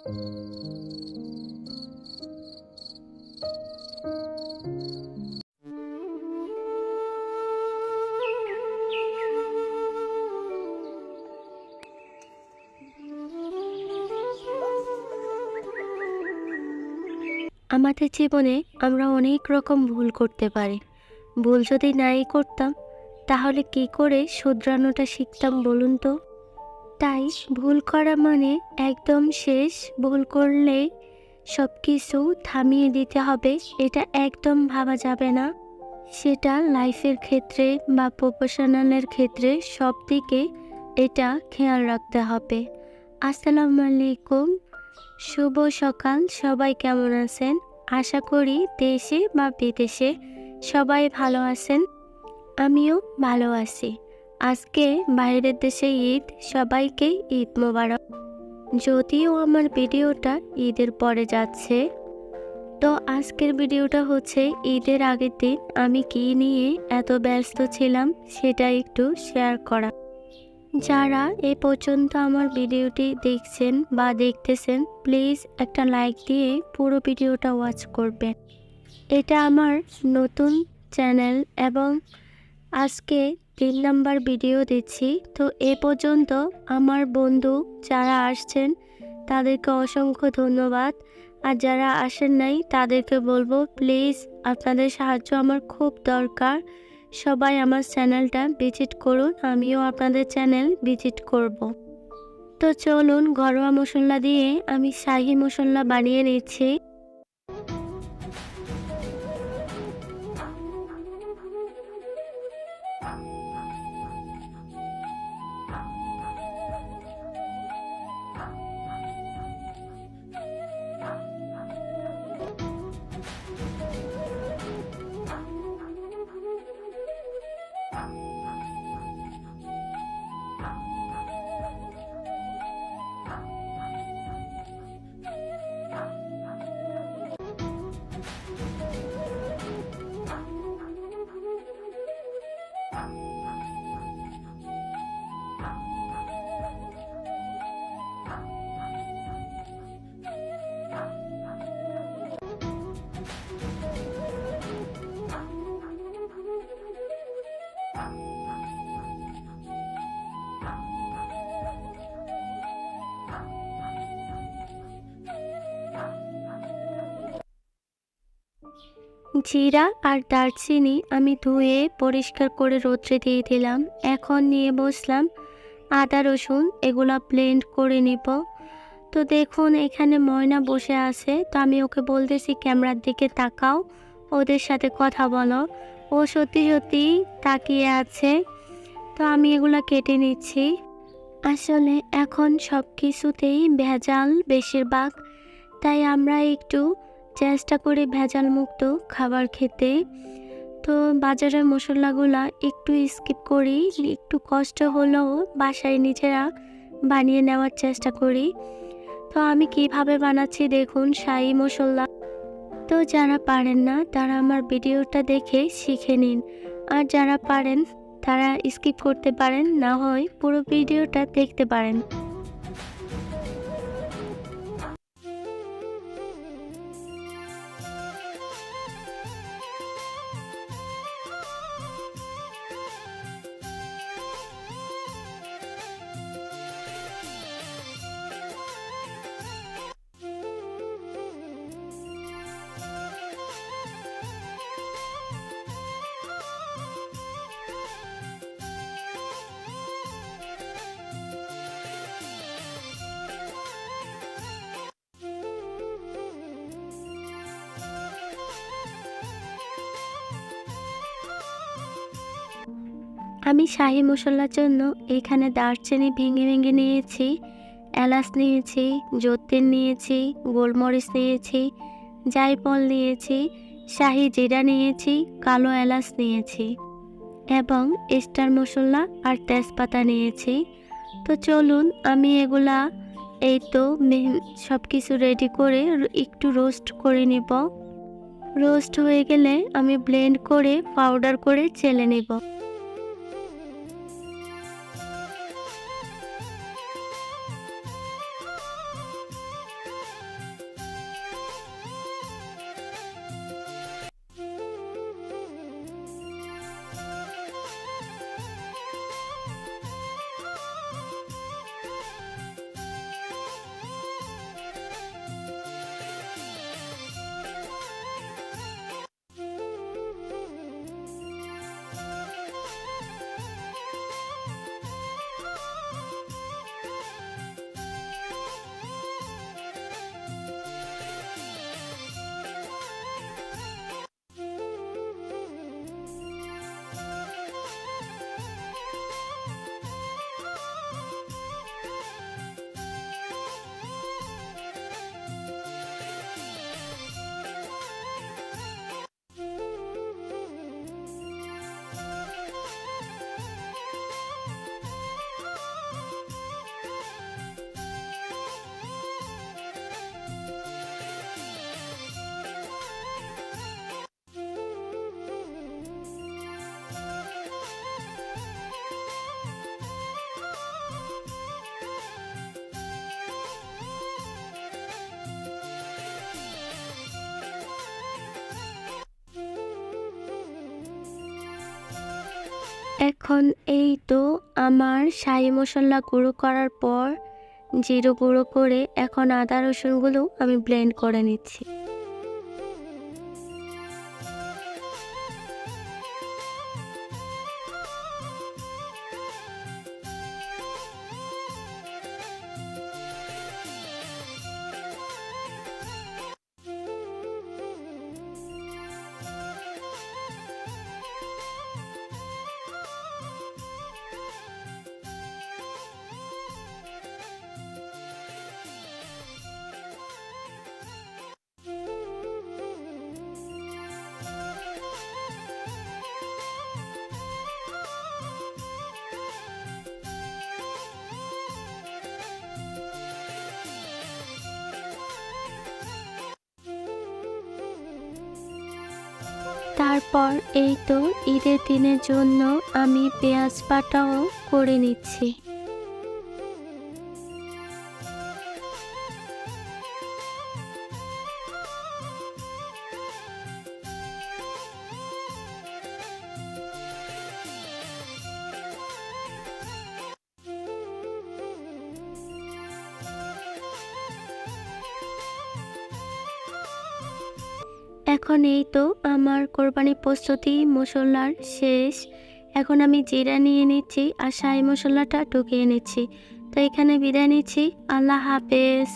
আমাদের জীবনে আমরা অনেক রকম ভুল করতে পারি। ভুল যদি নাই করতাম তাহলে কি করে শুধরানোটা শিখতাম বলুন তো? তাই ভুল করা মানে একদম শেষ, ভুল করলে সব কিছু থামিয়ে দিতে হবে এটা একদম ভাবা যাবে না। সেটা লাইফের ক্ষেত্রে বা প্রফেশনালের ক্ষেত্রে সব দিকে এটা খেয়াল রাখতে হবে। আসসালামু আলাইকুম, শুভ সকাল। সবাই কেমন আছেন? আশা করি দেশে বা বিদেশে সবাই ভালো আছেন। আমিও ভালো আছি। আজকে বাইরের দেশে ঈদ, সবাইকে ঈদ মোবারক। যদিও আমার ভিডিওটা ঈদের পরে যাচ্ছে, তো আজকের ভিডিওটা হচ্ছে ঈদের আগের দিন আমি কী নিয়ে এত ব্যস্ত ছিলাম সেটা একটু শেয়ার করা। যারা এ পর্যন্ত আমার ভিডিওটি দেখছেন বা দেখতেছেন, প্লিজ একটা লাইক দিয়ে পুরো ভিডিওটা ওয়াচ করবেন। এটা আমার নতুন চ্যানেল এবং আজকে 3 নাম্বার ভিডিও দিচ্ছি। তো এ পর্যন্ত আমার বন্ধু যারা আসছেন তাদেরকে অসংখ্য ধন্যবাদ। আর যারা আসেন নাই তাদেরকে বলবো, প্লিজ আপনাদের সাহায্য আমার খুব দরকার। সবাই আমার চ্যানেলটা ভিজিট করুন, আমিও আপনাদের চ্যানেল ভিজিট করব। তো চলুন, ঘরোয়া মশলা দিয়ে আমি শাহী মশলা বানিয়ে নিচ্ছি। জিরা আর দারচিনি আমি ধুয়ে পরিষ্কার করে রোদ্রে দিয়ে দিলাম। এখন নিয়ে বসলাম আদা রসুন, এগুলা ব্লেন্ড করে নিব। তো দেখুন এখানে ময়না বসে আছে, তো আমি ওকে বলতেছি ক্যামেরার দিকে তাকাও, ওদের সাথে কথা বলো। ও সত্যি সত্যি তাকিয়ে আছে। তো আমি এগুলা কেটে নিচ্ছি। আসলে এখন সব কিছুতেই ভেজাল বেশিরভাগ, তাই আমরা একটু চেষ্টা করি ভেজাল মুক্ত খাবার খেতে। তো বাজারের মশলাগুলা একটু স্কিপ করি, একটু কষ্ট হলেও বাসায় নিজেরা বানিয়ে নেওয়ার চেষ্টা করি। তো আমি কিভাবে বানাচ্ছি দেখুন, শাহী মশলা। তো যারা পারেন না তারা আমার ভিডিওটা দেখে শিখে নিন, আর যারা পারেন তারা স্কিপ করতে পারেন, না হয় পুরো ভিডিওটা দেখতে পারেন। আমি শাহী মশলার জন্য এখানে দারচিনি ভেঙে ভেঙে নিয়েছি, এলাচ নিয়েছি, জৈত্রী নিয়েছি, গোলমরিচ নিয়েছি, জায়ফল নিয়েছি, শাহী জিরা নিয়েছি, কালো এলাচ নিয়েছি এবং স্টার মশলা আর তেজপাতা নিয়েছি। তো চলুন আমি এগুলা এই তো সব কিছু রেডি করে একটু রোস্ট করে নিব। রোস্ট হয়ে গেলে আমি ব্লেন্ড করে পাউডার করে চেলে নেব। এখন এই তো আমার শাহি মশলা গুঁড়ো করার পর জিরো গুঁড়ো করে এখন আদা রসুনগুলো আমি ব্লেন্ড করে নিচ্ছি। তারপর এই তো ঈদের দিনের জন্য আমি পেঁয়াজ বাটাও করে নিচ্ছি। এখন এই তো আমার কোরবানি প্রস্তুতি মশলার শেষ। এখন আমি জিরা নিয়ে নিচ্ছি আর শাহি মশলাটা ঢুকিয়ে নিচ্ছি। তো এখানে বিদায় নিচ্ছি। আল্লাহ হাফেজ।